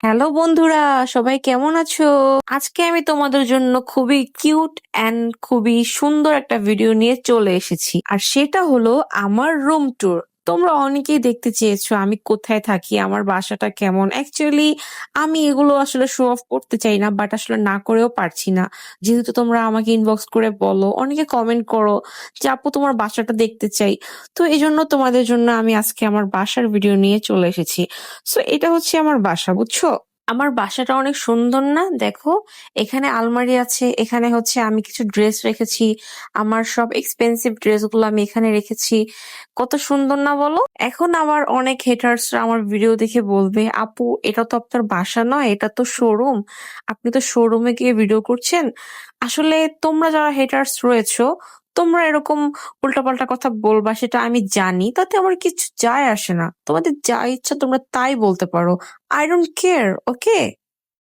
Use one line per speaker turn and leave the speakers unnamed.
Hello বন্ধুরা, সবাই কেমন আছো? আজকে আমি তোমাদের জন্য খুবই কিউট অ্যান্ড খুবই সুন্দর একটা ভিডিও নিয়ে চলে এসেছি। আর সেটা হলো আমার রুম ট্যুর। তোমরা অনেকেই দেখতে চেয়েছো আমি কোথায় থাকি, আমার বাসাটা কেমন। অ্যাকচুয়ালি আমি এগুলো আসলে শো অফ করতে চাই না, বাট আসলে না করেও পারছি না। যেহেতু তোমরা আমাকে ইনবক্স করে বলো, অনেকে কমেন্ট করো যে আপু তোমার বাসাটা দেখতে চাই। তো এই জন্য তোমাদের জন্য আমি আজকে আমার বাসার ভিডিও নিয়ে চলে এসেছি। সো এটা হচ্ছে আমার বাসা, বুঝছো? আমার বাসাটা অনেক সুন্দর না? দেখো, এখানে আলমারি আছে, এখানে হচ্ছে আমি কিছু ড্রেস রেখেছি। আমার সব এক্সপেন্সিভ ড্রেসগুলো আমি এখানে রেখেছি। কত সুন্দর না বলো? এখন আবার অনেক হেটার্সরা আমার ভিডিও দেখে বলবে, আপু এটা তো আপনার বাসা নয়, এটা তো শোরুম। আপনি তো শোরুমে গিয়ে ভিডিও করছেন। আসলে তোমরা যারা হেটার্স রয়েছো, তোমরা এরকম উল্টাপাল্টা কথা বলবা সেটা আমি জানি, তাতে আমার কিছু যায় আসে না। তোমাদের যা ইচ্ছা তোমরা তাই বলতে পারো। I don't care, okay?